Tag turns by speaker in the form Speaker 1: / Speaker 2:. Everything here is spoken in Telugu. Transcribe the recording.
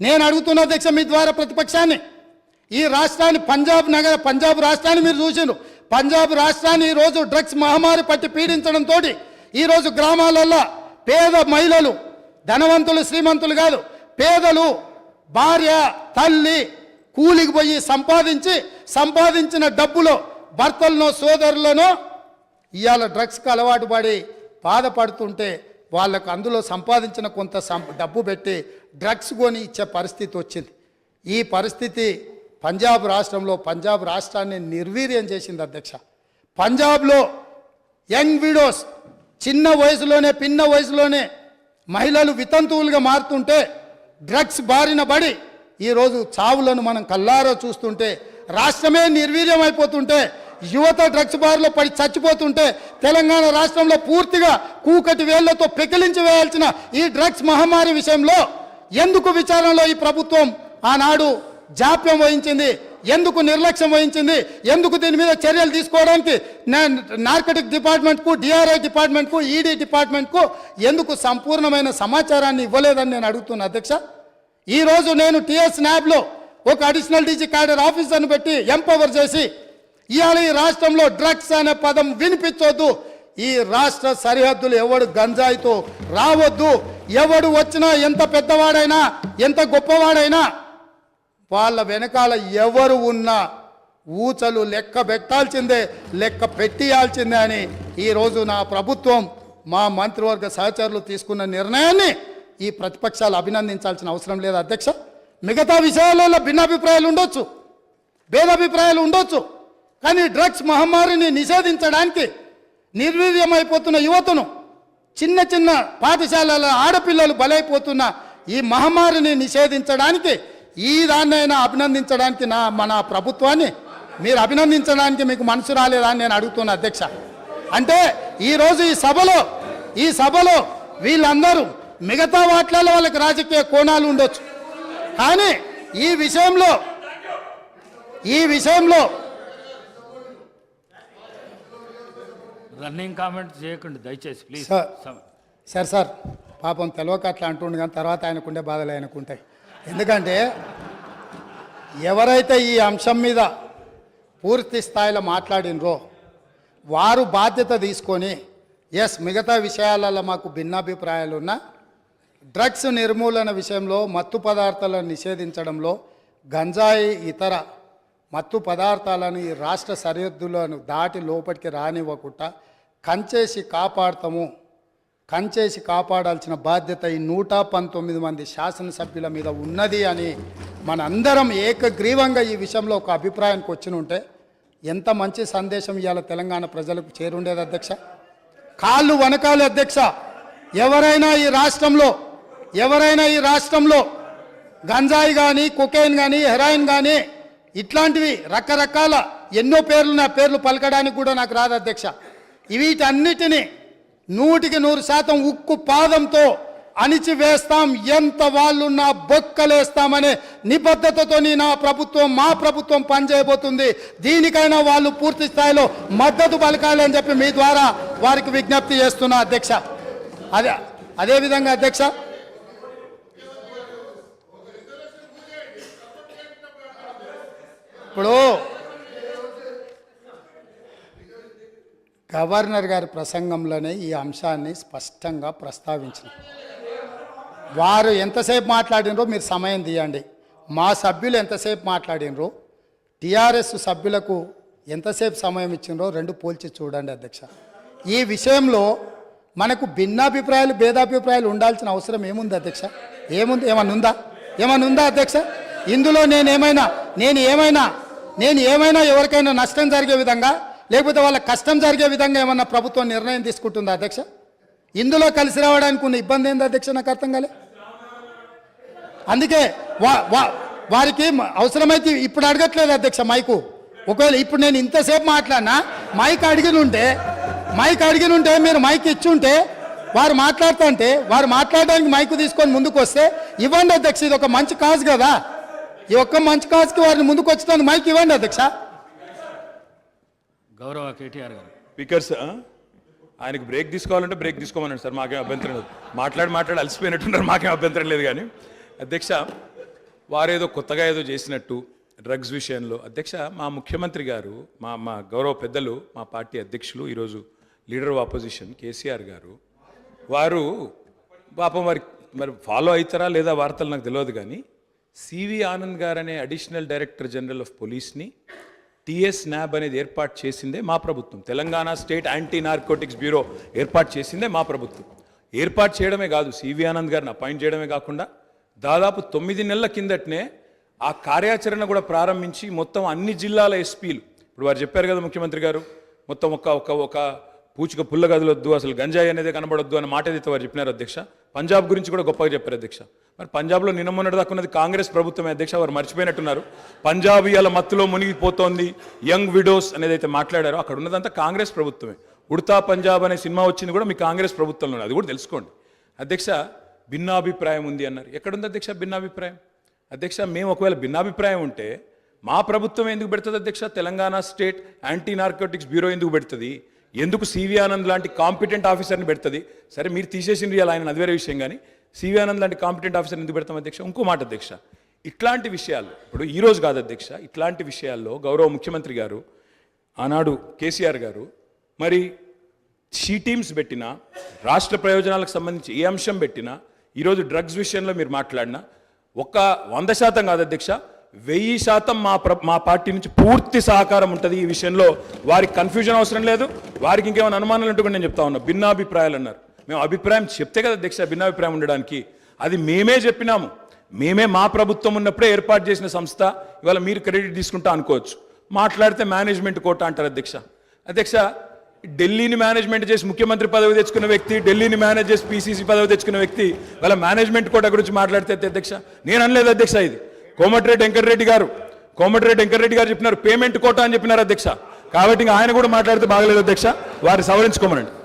Speaker 1: నేను అడుగుతున్న అధ్యక్ష మీ ద్వారా ప్రతిపక్షాన్ని, ఈ రాష్ట్రాన్ని పంజాబ్ రాష్ట్రాన్ని మీరు చూసిండ్రు. పంజాబ్ రాష్ట్రాన్ని ఈరోజు డ్రగ్స్ మహమ్మారి పట్టి పీడించడంతో ఈరోజు గ్రామాలలో పేద మహిళలు, ధనవంతులు శ్రీమంతులు కాదు, పేదలు భార్య తల్లి కూలికి పోయి సంపాదించిన డబ్బులో భర్తలను సోదరులను ఇవాళ డ్రగ్స్కి అలవాటు పడి బాధపడుతుంటే వాళ్ళకు అందులో సంపాదించిన కొంత డబ్బు పెట్టి డ్రగ్స్ కొని ఇచ్చే పరిస్థితి వచ్చింది. ఈ పరిస్థితి పంజాబ్ రాష్ట్రాన్ని నిర్వీర్యం చేసింది అధ్యక్ష. పంజాబ్లో యంగ్ విడోస్ చిన్న వయసులోనే మహిళలు వితంతువులుగా మారుతుంటే డ్రగ్స్ బారిన పడి ఈరోజు చావులను మనం కల్లారో చూస్తుంటే, రాష్ట్రమే నిర్వీర్యం అయిపోతుంటే, యువత డ్రగ్స్ బారిలో పడి చచ్చిపోతుంటే, తెలంగాణ రాష్ట్రంలో పూర్తిగా కూకటి వేళ్లతో పెకిలించి వేయాల్సిన ఈ డ్రగ్స్ మహమ్మారి విషయంలో ఎందుకు విచారణలో ఈ ప్రభుత్వం ఆనాడు జాప్యం వహించింది, ఎందుకు నిర్లక్ష్యం వహించింది, ఎందుకు దీని మీద చర్యలు తీసుకోవడానికి నార్కటిక్ డిపార్ట్మెంట్కు, డిఆర్ఐ డిపార్ట్మెంట్కు, ఈడీ డిపార్ట్మెంట్కు ఎందుకు సంపూర్ణమైన సమాచారాన్ని ఇవ్వలేదని నేను అడుగుతున్నా అధ్యక్ష. ఈరోజు నేను టీఎస్ న్యాబ్లో ఒక అడిషనల్ డీజీ క్యాడర్ ఆఫీసర్ను పెట్టి ఎంపవర్ చేసి ఇవాళ ఈ రాష్ట్రంలో డ్రగ్స్ అనే పదం వినిపించొద్దు, ఈ రాష్ట్ర సరిహద్దులు ఎవడు గంజాయితో రావద్దు, ఎవడు వచ్చినా ఎంత పెద్దవాడైనా ఎంత గొప్పవాడైనా వాళ్ళ వెనకాల ఎవరు ఉన్నా ఊచలు లెక్క పెట్టాల్సిందే, లెక్క పెట్టియాల్సిందే అని ఈరోజు నా ప్రభుత్వం మా మంత్రివర్గ సహచరులు తీసుకున్న నిర్ణయాన్ని ఈ ప్రతిపక్షాలు అభినందించాల్సిన అవసరం లేదు అధ్యక్ష. మిగతా విషయాలలో భిన్నాభిప్రాయాలు ఉండొచ్చు, భేదాభిప్రాయాలు ఉండొచ్చు, కానీ డ్రగ్స్ మహమ్మారిని నిషేధించడానికి నిర్వీర్యమైపోతున్న యువతను, చిన్న పాఠశాలల ఆడపిల్లలు బలైపోతున్న ఈ మహమ్మారిని నిషేధించడానికి ఈ దాన్నైనా అభినందించడానికి మన ప్రభుత్వాన్ని మీరు అభినందించడానికి మీకు మనసు రాలేదా అని నేను అడుగుతున్నా అధ్యక్ష. అంటే ఈరోజు ఈ సభలో వీళ్ళందరూ మిగతా వాటిలలో వాళ్ళకి రాజకీయ కోణాలు ఉండొచ్చు, కానీ ఈ విషయంలో
Speaker 2: రన్నింగ్ కామెంట్ చేయకండి దయచేసి ప్లీజ్.
Speaker 1: సార్ పాపం తెలియక అట్లా అంటుండే, కానీ తర్వాత ఆయనకుండే బాధలు ఆయనకుంటాయి. ఎందుకంటే ఎవరైతే ఈ అంశం మీద పూర్తి స్థాయిలో మాట్లాడినరో వారు బాధ్యత తీసుకొని మిగతా విషయాలలో మాకు భిన్నాభిప్రాయాలు ఉన్నా డ్రగ్స్ నిర్మూలన విషయంలో, మత్తు పదార్థాలను నిషేధించడంలో, గంజాయి ఇతర మత్తు పదార్థాలను ఈ రాష్ట్ర సరిహద్దులను దాటి లోపలికి రానివ్వకుండా కంచేసి కాపాడాల్సిన బాధ్యత ఈ 119 మంది శాసనసభ్యుల మీద ఉన్నది అని మనందరం ఏకగ్రీవంగా ఈ విషయంలో ఒక అభిప్రాయానికి వచ్చినుంటే ఎంత మంచి సందేశం ఇవాళ తెలంగాణ ప్రజలకు చేరుండేది అధ్యక్ష. కాళ్ళు వనకాలి అధ్యక్ష. ఎవరైనా ఈ రాష్ట్రంలో గంజాయి కానీ, కొకైన్ కానీ, హెరాయిన్ కానీ ఇట్లాంటివి రకరకాల ఎన్నో పేర్లు పలకడానికి కూడా నాకు రాదు అధ్యక్ష. వీటన్నిటినీ 100% ఉక్కు పాదంతో అణిచివేస్తాం, ఎంత వాళ్ళున్నా బొక్కలేస్తామనే నిబద్ధతతో మా ప్రభుత్వం పనిచేయబోతుంది. దీనికైనా వాళ్ళు పూర్తి స్థాయిలో మద్దతు పలకాలి అని చెప్పి మీ ద్వారా వారికి విజ్ఞప్తి చేస్తున్నా అధ్యక్ష. అదేవిధంగా అధ్యక్ష, ఇప్పుడు గవర్నర్ గారి ప్రసంగంలోనే ఈ అంశాన్ని స్పష్టంగా ప్రస్తావించిన వారు ఎంతసేపు మాట్లాడినరో మీరు సమయం తీయండి. మా సభ్యులు ఎంతసేపు మాట్లాడినరో, టీఆర్ఎస్ సభ్యులకు ఎంతసేపు సమయం ఇచ్చినరో రెండు పోల్చి చూడండి అధ్యక్ష. ఈ విషయంలో మనకు భిన్నాభిప్రాయాలు, భేదాభిప్రాయాలు ఉండాల్సిన అవసరం ఏముంది అధ్యక్ష? ఏమన్నా ఉందా అధ్యక్ష? ఇందులో నేను ఏమైనా ఎవరికైనా నష్టం జరిగే విధంగా, లేకపోతే వాళ్ళ కష్టం జరిగే విధంగా ఏమన్నా ప్రభుత్వం నిర్ణయం తీసుకుంటుందా అధ్యక్ష? ఇందులో కలిసి రావడానికి ఉన్న ఇబ్బంది ఏంది అధ్యక్ష? నాకు అర్థం కాలే. అందుకే వారికి అవసరమైతే ఇప్పుడు అడగట్లేదు అధ్యక్ష మైకు. ఒకవేళ ఇప్పుడు నేను ఇంతసేపు మాట్లాడినా మైక్ అడిగినుంటే మీరు మైక్ ఇచ్చుంటే వారు మాట్లాడుతుంటే వారు మాట్లాడడానికి మైకు తీసుకొని ముందుకు వస్తే ఇవ్వండి అధ్యక్ష. ఇది ఒక మంచి కాజ్ కదా, ఈ ఒక్క మంచి కాజ్కి వారిని ముందుకు వచ్చినందుకు మైక్ ఇవ్వండి అధ్యక్ష.
Speaker 2: గౌరవ కేటీఆర్ గారు
Speaker 3: స్పీకర్స్ ఆయనకు బ్రేక్ తీసుకోవాలంటే బ్రేక్ తీసుకోమన్నాడు సార్, మాకేం అభ్యంతరం లేదు. మాట్లాడి అలసిపోయినట్టున్నారు, మాకేం అభ్యంతరం లేదు. కానీ అధ్యక్ష, వారేదో కొత్తగా ఏదో చేసినట్టు డ్రగ్స్ విషయంలో అధ్యక్ష మా ముఖ్యమంత్రి గారు మా గౌరవ పెద్దలు మా పార్టీ అధ్యక్షులు ఈరోజు లీడర్ ఆఫ్ ఆపోజిషన్ కేసీఆర్ గారు వారు పాపం మరి ఫాలో అవుతారా లేదా వార్తలు నాకు తెలియదు కానీ సివి ఆనంద్ గారు అనే అడిషనల్ డైరెక్టర్ జనరల్ ఆఫ్ పోలీస్ని టిఎస్ న్యాబ్ అనేది ఏర్పాటు చేసిందే మా ప్రభుత్వం. Telangana state anti narcotics bureau ఏర్పాటు చేసిందే మా ప్రభుత్వం. ఏర్పాటు చేయడమే కాదు, సివి ఆనంద్ గారిని అపాయింట్ చేయడమే కాకుండా దాదాపు 9 నెలల కిందటనే ఆ కార్యాచరణ కూడా ప్రారంభించి మొత్తం అన్ని జిల్లాల ఎస్పీలు, ఇప్పుడు వారు చెప్పారు కదా ముఖ్యమంత్రి గారు, మొత్తం ఒక పూచిక పుల్ల గదులొద్దు, అసలు గంజాయి అనేది కనబడొద్దు అనే మాట ఏదైతే వారు చెప్పినారు అధ్యక్ష. పంజాబ్ గురించి కూడా గొప్పగా చెప్పారు అధ్యక్ష. మరి పంజాబ్లో నిన్న మొన్నటి దాకా ఉన్నది కాంగ్రెస్ ప్రభుత్వమే అధ్యక్ష, వారు మర్చిపోయినట్టున్నారు. పంజాబ్ ఇవాళ మత్తులో మునిగిపోతోంది, యంగ్ విడోస్ అనేది అయితే మాట్లాడారో అక్కడ ఉన్నదంతా కాంగ్రెస్ ప్రభుత్వమే. ఉడతా పంజాబ్ అనే సినిమా వచ్చింది కూడా మీ కాంగ్రెస్ ప్రభుత్వంలో, అది కూడా తెలుసుకోండి అధ్యక్ష. భిన్నాభిప్రాయం ఉంది అన్నారు, ఎక్కడుంది అధ్యక్ష భిన్నాభిప్రాయం? అధ్యక్ష మేము ఒకవేళ భిన్నాభిప్రాయం ఉంటే మా ప్రభుత్వం ఎందుకు పెడుతుంది అధ్యక్ష? Telangana state anti narcotics bureau ఎందుకు పెడుతుంది? ఎందుకు సివి ఆనంద్ లాంటి కాంపిటెంట్ ఆఫీసర్ని పెడుతుంది? సరే మీరు తీసేసింది ఇవాళ ఆయన, అది వేరే విషయం, కానీ సివి ఆనంద్ లాంటి కాంపిటెంట్ ఆఫీసర్ని ఎందుకు పెడతాం అధ్యక్ష? ఇంకో మాట అధ్యక్ష, ఇట్లాంటి విషయాలు ఇప్పుడు ఈరోజు కాదు అధ్యక్ష, ఇట్లాంటి విషయాల్లో గౌరవ ముఖ్యమంత్రి గారు ఆనాడు కేసీఆర్ గారు మరి షీ టీమ్స్ పెట్టినా, రాష్ట్ర ప్రయోజనాలకు సంబంధించి ఏ అంశం పెట్టినా, ఈరోజు డ్రగ్స్ విషయంలో మీరు మాట్లాడినా 100% కాదు అధ్యక్ష, 1000% మా పార్టీ నుంచి పూర్తి సహకారం ఉంటుంది ఈ విషయంలో. వారికి కన్ఫ్యూజన్ అవసరం లేదు, వారికి ఇంకేమైనా అనుమానాలు ఉంటే కూడా నేను చెప్తా ఉన్నా. భిన్నాభిప్రాయాలు అన్నారు, మేము అభిప్రాయం చెప్తే కదా అధ్యక్ష భిన్నాభిప్రాయం ఉండడానికి, అది మేమే చెప్పినాము. మేమే మా ప్రభుత్వం ఉన్నప్పుడే ఏర్పాటు చేసిన సంస్థ, ఇవాళ మీరు క్రెడిట్ తీసుకుంటా అనుకోవచ్చు. మాట్లాడితే మేనేజ్మెంట్ కోట అంటారు అధ్యక్ష. అధ్యక్ష ఢిల్లీని మేనేజ్మెంట్ చేసి ముఖ్యమంత్రి పదవి తెచ్చుకున్న వ్యక్తి, ఢిల్లీని మేనేజ్ చేసి పీసీసీ పదవి తెచ్చుకున్న వ్యక్తి వాళ్ళ మేనేజ్మెంట్ కోట గురించి మాట్లాడితే అధ్యక్ష నేను అనలేదు అధ్యక్ష. ఇది కోమటిరెడ్డి వెంకటరెడ్డి గారు చెప్పినారు, పేమెంట్ కోట అని చెప్పినారు అధ్యక్ష. కాబట్టి ఆయన కూడా మాట్లాడితే బాగలేదు అధ్యక్ష, వారిని సవరించుకోమనండి.